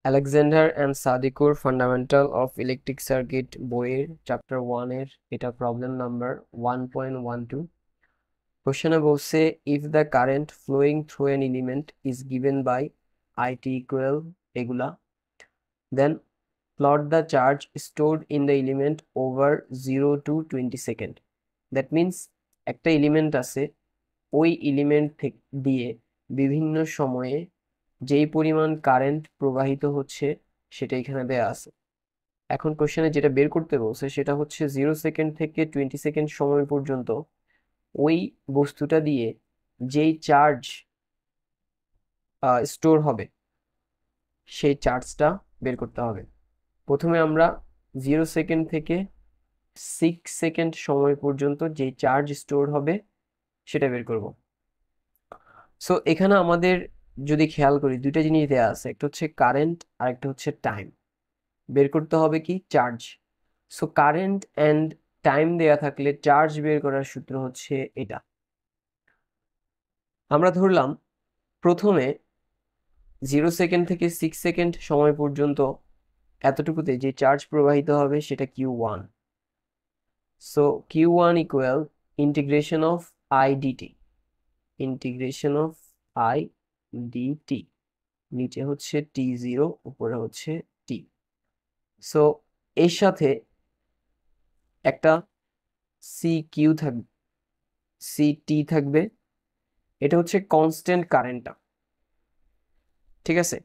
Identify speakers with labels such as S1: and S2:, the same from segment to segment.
S1: Alexander and সাদিকুর fundamental of electric circuit বইয়ের chapter 1 এর এটা প্রবলেম নাম্বার 1.12। কোশ্চেনে বলছে if the current flowing through an element is given by i t equal এগুলা, then plot the charge stored in the element over 0 to 20 second. That means একটা element আছে, ওই element থেকে দিয়ে বিভিন্ন সময়ে যেই পরিমাণ কারেন্ট প্রবাহিত হচ্ছে সেটা এখানে দেয়া আছে। এখন কোশ্চেনে যেটা বের করতে বলছে সেটা হচ্ছে 0 সেকেন্ড থেকে 20 সেকেন্ড সময় পর্যন্ত ওই বস্তুটা দিয়ে যেই চার্জ স্টোর হবে সেই চার্জটা বের করতে হবে। প্রথমে আমরা 0 সেকেন্ড থেকে 6 সেকেন্ড সময় পর্যন্ত যেই চার্জ স্টোর হবে সেটা বের করব। সো এখানে আমাদের যদি খেয়াল করি দুইটা জিনিস দেয়া আছে, একটা হচ্ছে কারেন্ট আর একটা হচ্ছে টাইম। বের করতে হবে কি charge. So current and time দেয়া থাকলে চার্জ বের করার সূত্র হচ্ছে এটা। আমরা ধরলাম প্রথমে 0 সেকেন্ড থেকে 6 সেকেন্ড সময় পর্যন্ত এতটুকুতে যে চার্জ প্রবাহিত হবে সেটা Q1। So Q1 equal integration of I DT, integration of I DT, নিচে হচ্ছে T0, উপরে হচ্ছে T। সো এর সাথে একটা CQ থাকবে, CT থাকবে, এটা হচ্ছে কনস্ট্যান্ট কারেন্টটা। ঠিক আছে,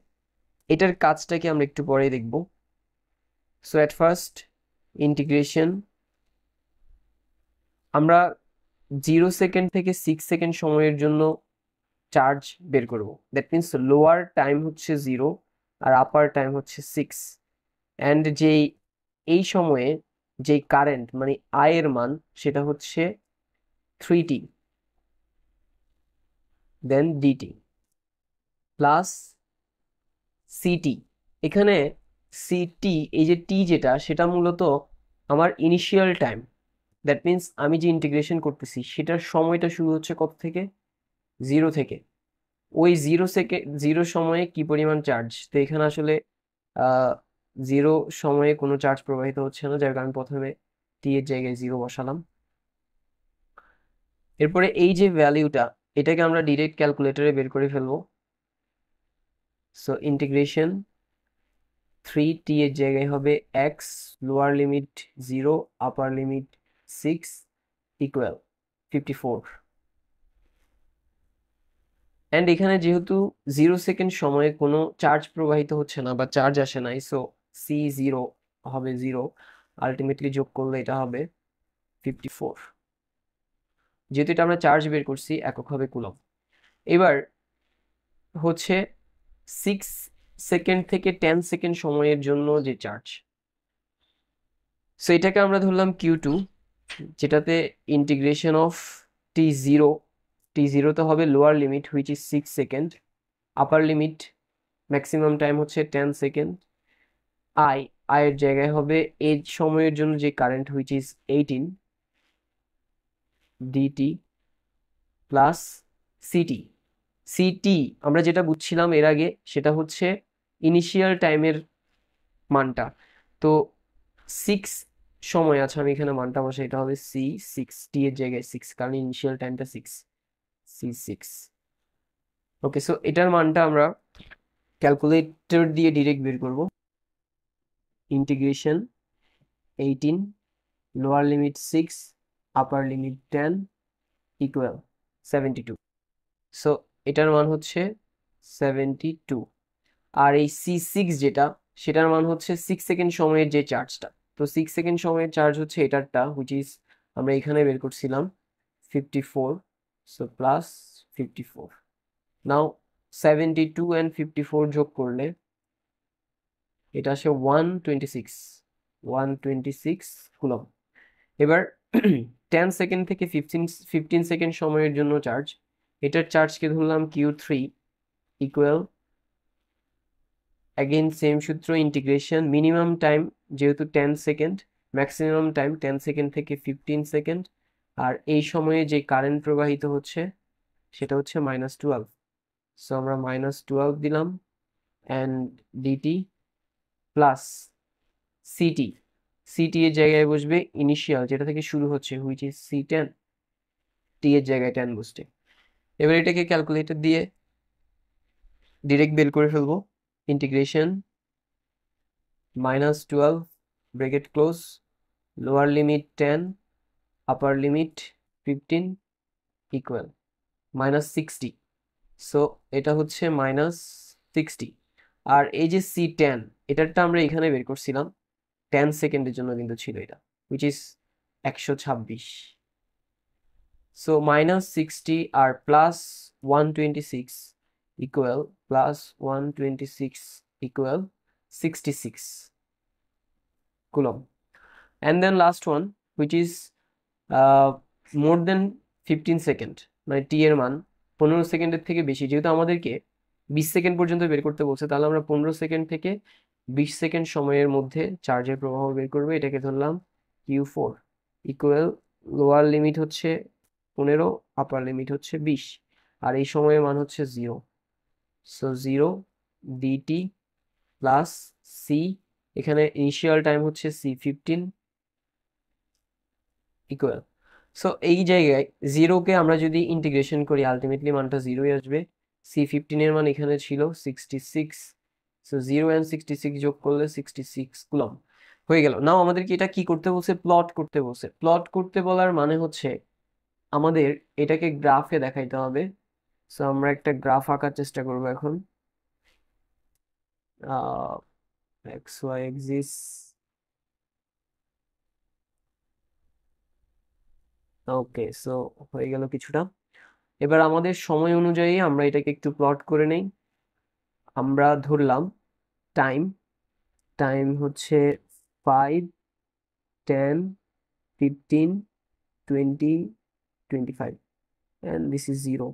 S1: এটার কাজটাকে আমরা একটু পরে দেখব। সো এট ফার্স্ট ইন্টিগ্রেশন, আমরা 0 সেকেন্ড থেকে 6 সেকেন্ড সময়ের জন্য চার্জ বের করব। দ্যাট মিনস লোয়ার টাইম হচ্ছে 0 আর আপার টাইম হচ্ছে 6, অ্যান্ড যেই এই সময়ে যেই কারেন্ট মানে আই এর মান সেটা হচ্ছে 3t, দেন ডিটি প্লাস সিটি। এখানে সিটি, এই যে টি যেটা, সেটা মূলত আমার ইনিশিয়াল টাইম। দ্যাট মিনস আমি যে ইন্টিগ্রেশন করতেছি সেটার সময়টা শুরু হচ্ছে কত থেকে, 0 থেকে। ওই 0 সেকেন্ড 0 সময়ে কি পরিমাণ চার্জ, তো এখানে আসলে 0 সময়ে কোনো চার্জ প্রবাহিত হচ্ছে না, যার কারণে প্রথমে টি এর জায়গায় 0 বসালাম। এরপরে এই যে ভ্যালিউটা, এটাকে আমরা ডিরেক্ট ক্যালকুলেটরে বের করে ফেলবো। সো ইন্টিগ্রেশন 3t এর জায়গায় হবে x, lower limit 0, upper limit 6 equal 54। And এখানে যেহেতু 0 সেকেন্ড সময়ে কোনো চার্জ প্রবাহিত হচ্ছে না বা চার্জ আসে নাই, সো C0 হবে 0, আলটিমেটলি যোগ করলে এটা হবে 54। যেহেতু এটা আমরা চার্জ বের করছি, একক হবে কুলম্ব। এবার হচ্ছে 6 সেকেন্ড থেকে 10 সেকেন্ড সময়ের জন্য যে চার্জ, সো এটাকে আমরা ধরলাম Q2, যেটাতে ইন্টিগ্রেশন অফ T0, T0 তো হবে lower limit which is 6 second, upper limit maximum time হচ্ছে 10 সেকেন্ড, আই এর জায়গায় হবে এই সময়ের জন্য যে current which is 18 DT plus CT. CT আমরা যেটা বুঝছিলাম এর আগে সেটা হচ্ছে ইনিশিয়াল টাইমের মানটা। তো 6 সময় আছে, আমি এখানে মানটা বসে, এটা হবে C6, টি এর জায়গায় 6 কারণ ইনিশিয়াল টাইমটা 6, C6। ওকে, সো এটার মানটা আমরা ক্যালকুলেটর দিয়ে ডিরেক্ট বের করব। ইন্টিগ্রেশন 18, লোয়ার লিমিট 6, আপার লিমিট 10 ইকুয়াল 72। সো এটার মান হচ্ছে 72। আর এই C6 যেটা, সেটার মান হচ্ছে 6 সেকেন্ড সময়ের যে চার্জটা। তো 6 সেকেন্ড সময়ের চার্জ হচ্ছে এটারটা হুইচ ইজ আমরা এখানে বের করছিলাম 54, সো প্লাস 54। নাও 72 অ্যান্ড 54 যোগ করলে এটা আসে 126 কুলম্ব। এবার 10 সেকেন্ড থেকে 15 সেকেন্ড সময়ের জন্য চার্জ, এটার চার্জকে ধরলাম Q3 ইকুয়াল, অ্যাগেন সেম সূত্র, ইন্টিগ্রেশন মিনিমাম টাইম যেহেতু 10 সেকেন্ড, ম্যাক্সিমাম টাইম 10 সেকেন্ড থেকে 15 সেকেন্ড, আর এই সময়ে যে কারেন্ট প্রবাহিত হচ্ছে সেটা হচ্ছে -12। সো আমরা -12 দিলাম and dt plus CT, city এর জায়গায় বসবে ইনিশিয়াল যেটা থেকে শুরু হচ্ছে হুইচ ইজ c10, টি এর জায়গায় 10 বসছে। এবার এটাকে ক্যালকুলেটর দিয়ে ডিরেক্ট বের করে ফেলবো। Integration -12 bracket close, lower limit 10 আপার লিমিট 15 ইকুয়াল -60। সো এটা হচ্ছে -60। আর এই যে c10 এটারটা আমরা এখানে বের করছিলাম 10 সেকেন্ডের জন্য কিন্তু ছিল এটা, হুইচ ইজ 126। সো -60 আর +126 equal +126 equal 66 coulomb. And then last one which is more than 15 second, মানে টি এর মান 15 সেকেন্ডের থেকে বেশি। যেহেতু আমাদেরকে 20 সেকেন্ড পর্যন্ত বের করতে বলছে, তাহলে আমরা 15 সেকেন্ড থেকে 20 সেকেন্ড সময়ের মধ্যে চার্জের প্রবাহ বের করবে। এটাকে ধরলাম Q4 ইকুয়াল লোয়ার লিমিট হচ্ছে 15, আপার লিমিট হচ্ছে 20, আর এই সময়ের মান হচ্ছে 0। সো 0 ডিটি প্লাস সি, এখানে ইনিশিয়াল টাইম হচ্ছে C15 ইকুয়াল। সো এই জায়গায় জিরোকে আমরা যদি ইন্টিগ্রেশন করি আলটিমেটলি মানটা 0ই আসবে। C15 এর মান এখানে ছিল 66, সো 0 and 66 যোগ করলে 66 কুলম হয়ে গেল। নাও আমাদেরকে এটা কি করতে বলছে, প্লট করতে বলছে। প্লট করতে বলার মানে হচ্ছে আমাদের এটাকে গ্রাফে দেখাইতে হবে। সো আমরা একটা গ্রাফ আঁকার চেষ্টা করবো এখন। এক্স ওয়াই এক্সিস, ওকে। সো হয়ে গেল কিছুটা। এবার আমাদের সময় অনুযায়ী আমরা এটাকে একটু প্লট করে নেই। আমরা ধরলাম টাইম, টাইম হচ্ছে 5, 10, 15, 20, 25 and this is 0,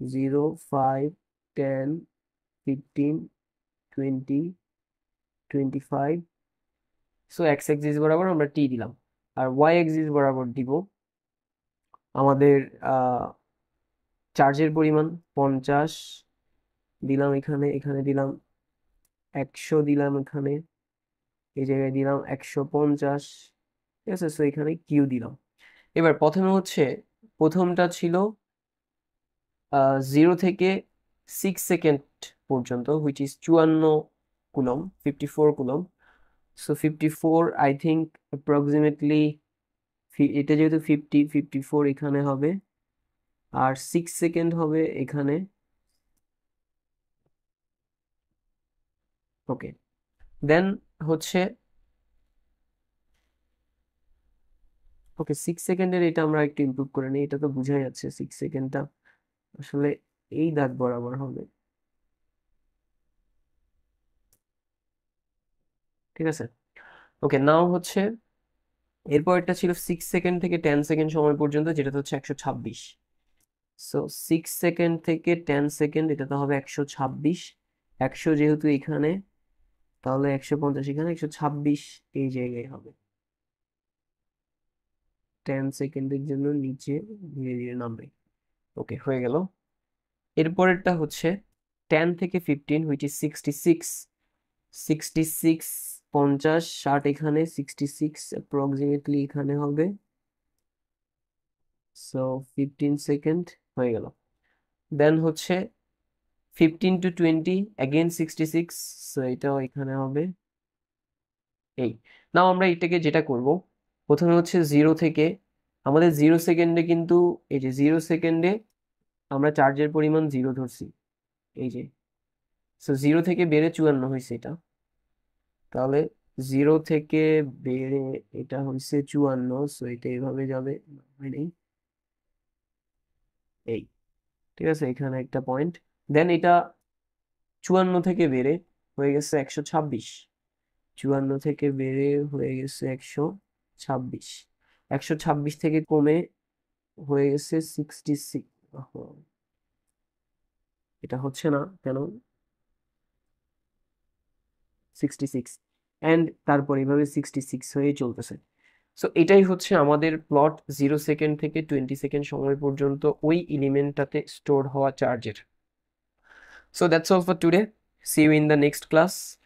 S1: 0, 5, 10, 15, 20, 25। So x axis বরাবর আমরা টি দিলাম, আর ওয়াই এক্সিস বরাবর দিব আমাদের চার্জের পরিমাণ 50 দিলাম, এখানে এখানে দিলাম 100, দিলাম এখানে এই জায়গায় দিলাম 150, ঠিক আছে। সো এখানে কিউ দিলাম। এবার প্রথমে হচ্ছে প্রথমটা ছিল 0 থেকে 6 সেকেন্ড পর্যন্ত which is 54 coulomb, 54 coulomb. So 54 I think approximately, এটা যেহেতু 50, 54 এখানে হবে, আর 6 সেকেন্ড হবে এখানে। ওকে, দেন হচ্ছে ওকে 6 সেকেন্ডের এটা আমরা একটু ইমপ্রুভ করে নিই। এটা তো বোঝাই যাচ্ছে 6 সেকেন্ডটা আসলে এই দাগ বরাবর হবে, ঠিক আছে। ওকে, নাও হচ্ছে এরপর এটা ছিল 6 সেকেন্ড থেকে 10 সেকেন্ড সময় পর্যন্ত, যেটা হচ্ছে 126। সো 6 সেকেন্ড থেকে 10 সেকেন্ড এটা তো হবে 126, 100 যেহেতু এখানে তাহলে 150 এখানে, 126 এই জায়গায় হবে। 10 সেকেন্ডের জন্য নিচে ধীরে ধীরে নামবে। ওকে, হয়ে গেল। এরপরেরটা হচ্ছে 10 থেকে 15 হুইচ ইজ 66, 66, 50, 60 এখানে, 66 অ্যাপ্রক্সিমেটলি এখানে হবে। সো 15 সেকেন্ড হয়ে গেল। দেন হচ্ছে 15 to 20 again 66, সো এটাও এখানে হবে। এই নাও আমরা এটাকে যেটা করব, প্রথমে হচ্ছে 0 থেকে আমাদের 0 সেকেন্ডে কিন্তু এই যে 0 সেকেন্ডে আমরা চার্জের পরিমাণ 0 ধরছি, এই যে। সো 0 থেকে বেড়ে 54 হয়েছে এটা, তাহলে 0 থেকে বেড়ে এটা হয়েছে 54। সো এটা এইভাবে যাবে, হয় নাই এই, ঠিক আছে, এখানে একটা পয়েন্ট। দেন এটা 54 থেকে বেড়ে হয়ে গেছে 126, 54 থেকে বেড়ে হয়ে গেছে 126, 126 থেকে কমে হয়ে গেছে 66। এটা হচ্ছে না কেন, 66 অ্যান্ড তারপর এইভাবে 66 হয়ে চলতেছে। সো এটাই হচ্ছে আমাদের প্লট 0 সেকেন্ড থেকে 20 সেকেন্ড সময় পর্যন্ত ওই এলিমেন্টটাতে স্টোর হওয়া চার্জের। So that's all for today. See you in the next class.